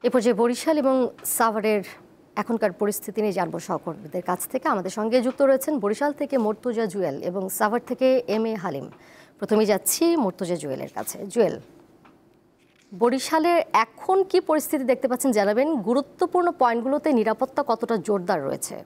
এ পর্যায়ে বরিশাল এবং সাভারের এখনকার পরিস্থিতি নিয়ে জানবো সহকর্মীদের কাছ থেকে। আমাদের সঙ্গে যুক্ত রয়েছেন বরিশাল থেকে মর্তুজা জুয়েল এবং সাভার থেকে এম.এ. হালিম। প্রথমেই যাচ্ছি মর্তুজা জুয়েলের কাছে। জুয়েল, বরিশালের এখন কি পরিস্থিতি দেখতে পাচ্ছেন জানাবেন। গুরুত্বপূর্ণ পয়েন্টগুলোতে নিরাপত্তা কতটা জোরদার রয়েছে?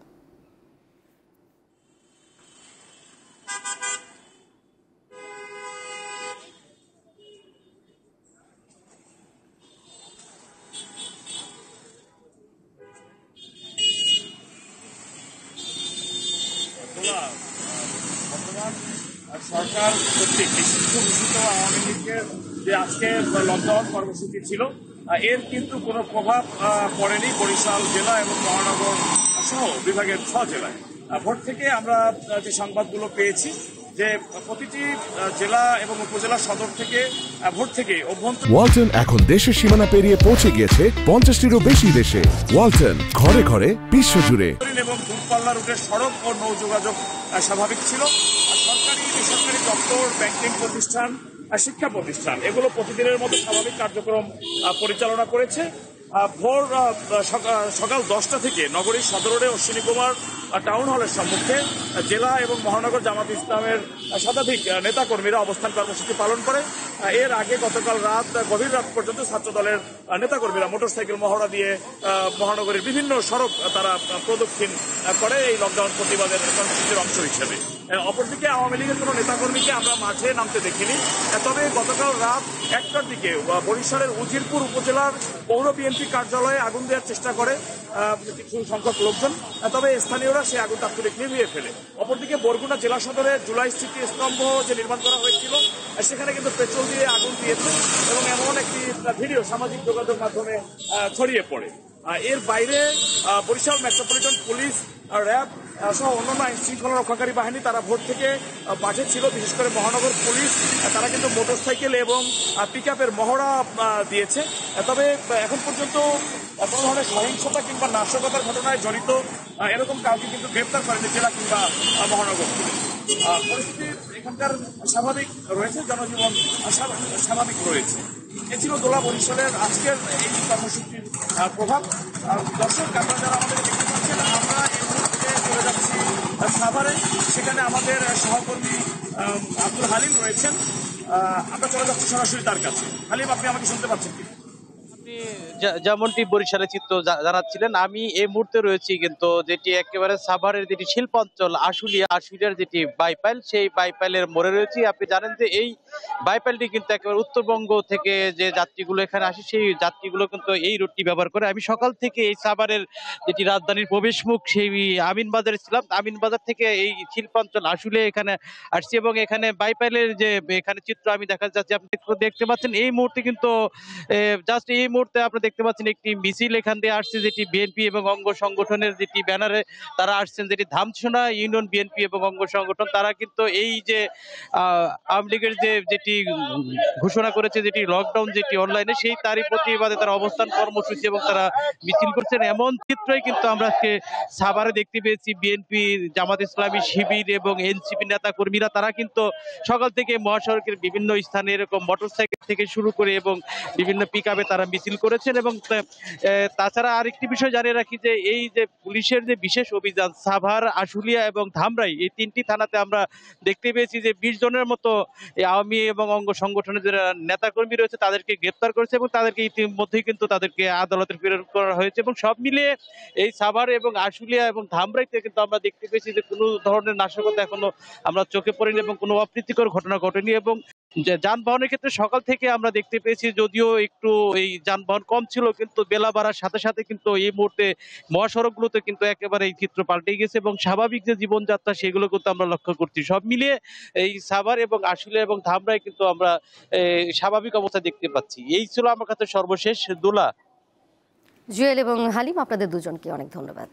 সরকার কর্তৃক ঘোষিত আওয়ামী লীগের যে আজকে লকডাউন কর্মসূচি ছিল, এর কিন্তু কোনো প্রভাব পড়েনি বরিশাল জেলা এবং মহানগর সহ বিভাগের 6 জেলায়। ভোর থেকে আমরা যে সংবাদগুলো পেয়েছি যে প্রতিটি জেলা এবং উপজেলা সদর থেকে ভোর থেকে ওয়ালটন এখন দেশের সীমানা পেরিয়ে পৌঁছে গিয়েছে 50টিরও বেশি দেশে। ওয়ালটন, ঘরে ঘরে বিশ্বজুড়ে। এবং দূরপাল্লা রুটের সড়ক ও নৌ যোগাযোগ স্বাভাবিক ছিল। সরকারি বেসরকারি দপ্তর, ব্যাংকিং প্রতিষ্ঠান, শিক্ষা প্রতিষ্ঠান এগুলো প্রতিদিনের মতো স্বাভাবিক কার্যক্রম পরিচালনা করেছে। ভোর সকাল 10টা থেকে নগরীর সদর রোডে অশ্বিনী কুমার টাউন হলের সম্মুখে জেলা এবং মহানগর জামাত ইসলামের শতাধিক নেতাকর্মীরা অবস্থান কর্মসূচি পালন করে। এর আগে গতকাল গভীর রাত পর্যন্ত ছাত্র দলের নেতাকর্মীরা মোটরসাইকেল মহড়া দিয়ে মহানগরীর বিভিন্ন সড়ক তারা প্রদক্ষিণ করে এই লকডাউন প্রতিবাদের কর্মসূচির অংশ হিসেবে। অপরদিকে আওয়ামী লীগের কোনো নেতাকর্মীকে আমরা মাঠে নামতে দেখিনি। তবে গতকাল রাত 1টার দিকে বরিশালের উজিরপুর উপজেলার পৌর বিএনপি কার্যালয়ে আগুন দেওয়ার চেষ্টা করে কিছু সংখ্যক লোকজন, তবে স্থানীয়রা সেই আগুন তাৎক্ষণিক নিভিয়ে ফেলে। অপরদিকে বরগুনা জেলা সদরে জুলাই স্মৃতি স্তম্ভ যে নির্মাণ করা হয়েছিল সেখানে কিন্তু পেট্রোল দিয়ে আগুন দিয়েছে এবং এমন একটি ভিডিও সামাজিক যোগাযোগ মাধ্যমে ছড়িয়ে পড়ে। এর বাইরে বরিশাল মেট্রোপলিটন পুলিশ, র্যাব সহ অন্যান্য আইন শৃঙ্খলা রক্ষাকারী বাহিনী তারা ভোর থেকে মাঠে ছিল। বিশেষ করে মহানগর পুলিশ তারা কিন্তু মোটরসাইকেল এবং পিকআপের মহড়া দিয়েছে। তবে এখন পর্যন্ত কোনো ধরনের সহিংসতা কিংবা নাশকতার ঘটনায় জড়িত এরকম কাউকে কিন্তু গ্রেপ্তার করেনি জেলা কিংবা মহানগর পুলিশ। পরিস্থিতি এখানকার স্বাভাবিক রয়েছে, জনজীবন স্বাভাবিক রয়েছে। এ ছিল দোলা বরিশালের আজকের এই কর্মসূচির প্রভাব। দর্শক, আপনারা যারা আমাদের দেখতে পাচ্ছেন, আমরা এই মুহূর্তে চলে যাচ্ছি সাভারে। সেখানে আমাদের সহকর্মী আব্দুল হালিম রয়েছেন। আমরা চলে যাচ্ছি সরাসরি তার কাছে। হালিম, আপনি আমাকে শুনতে পাচ্ছেন কি? যেমনটি বরিশালের চিত্র জানাচ্ছিলেন, আমি এই মুহূর্তে রয়েছি কিন্তু যেটি একেবারে সাভারের যেটি শিল্পাঞ্চল আশুলিয়ার যেটি বাইপাইল, সেই বাইপাইলের মোড়ে রয়েছি। আপনি জানেন যে এই বাইপাইলটি কিন্তু একেবারে উত্তরবঙ্গ থেকে যে যাত্রীগুলো এখানে আসে সেই যাত্রীগুলো কিন্তু এই রুটটি ব্যবহার করে। আমি সকাল থেকে এই সাভারের যেটি রাজধানীর প্রবেশমুখ সেই আমিনবাজারে ছিলাম। আমিনবাজার থেকে এই শিল্পাঞ্চল আশুলিয়া এখানে আসছি এবং এখানে বাইপাইলের যে এখানে চিত্র আমি দেখা যাচ্ছে, আপনি দেখতে পাচ্ছেন এই মুহূর্তে কিন্তু জাস্ট এই মুহূর্তে আপনি দেখতে পাচ্ছেন একটি মিছিল এখান দিয়ে আসছে, যেটি বিএনপি এবং অঙ্গ সংগঠনের যেটি ব্যানারে তারা আসছেন, যেটি ধামসোনা ইউনিয়ন বিএনপি এবং অঙ্গ সংগঠন। তারা কিন্তু এই যে আওয়ামী লীগের যেটি ঘোষণা করেছে যেটি লকডাউন যেটি অনলাইনে, সেই তারই প্রতিবাদে তারা অবস্থান কর্মসূচি এবং তারা মিছিল করছেন। এমন চিত্রই কিন্তু আমরা আজকে সাভারে দেখতে পেয়েছি। বিএনপি, জামাত ইসলামী শিবির এবং এনসিপি নেতা কর্মীরা তারা কিন্তু সকাল থেকে মহাসড়কের বিভিন্ন স্থানে এরকম মোটরসাইকেল থেকে শুরু করে এবং বিভিন্ন পিকআপে তারা মিছিল করেছেন। এবং তাছাড়া আরেকটি বিষয় জানিয়ে রাখি যে এই যে পুলিশের যে বিশেষ অভিযান সাভার, আশুলিয়া এবং ধামরাই, এই 3টি থানাতে আমরা দেখতে পেয়েছি যে 20 জনের মতো আওয়ামী এবং অঙ্গ সংগঠনের যারা নেতাকর্মী রয়েছে তাদেরকে গ্রেপ্তার করেছে এবং তাদেরকে ইতিমধ্যেই কিন্তু তাদেরকে আদালতে প্রেরণ করা হয়েছে। এবং সব মিলিয়ে এই সাভার এবং আশুলিয়া এবং ধামরাইতে কিন্তু আমরা দেখতে পেয়েছি যে কোনো ধরনের নাশকতা এখনো আমরা চোখে পড়েনি এবং কোনো অপ্রীতিকর ঘটনা ঘটেনি। এবং যানবাহনের ক্ষেত্রে সকাল থেকে আমরা দেখতে পেয়েছি যদিও একটু এই যানবাহন কম ছিল, কিন্তু বেলা বাড়ার সাথে সাথে কিন্তু এই মুহূর্তে মহাসড়কগুলোতে কিন্তু একেবারে এই চিত্র পাল্টে গেছে এবং স্বাভাবিক যে জীবনযাত্রা সেগুলো কিন্তু আমরা লক্ষ্য করছি। সব মিলিয়ে এই সাভার এবং আশুলিয়া এবং ধামরাই কিন্তু আমরা স্বাভাবিক অবস্থা দেখতে পাচ্ছি। এই ছিল আমার কাছে সর্বশেষ। দোলা, জুয়েল এবং হালিম, আপনাদের দুজনকে অনেক ধন্যবাদ।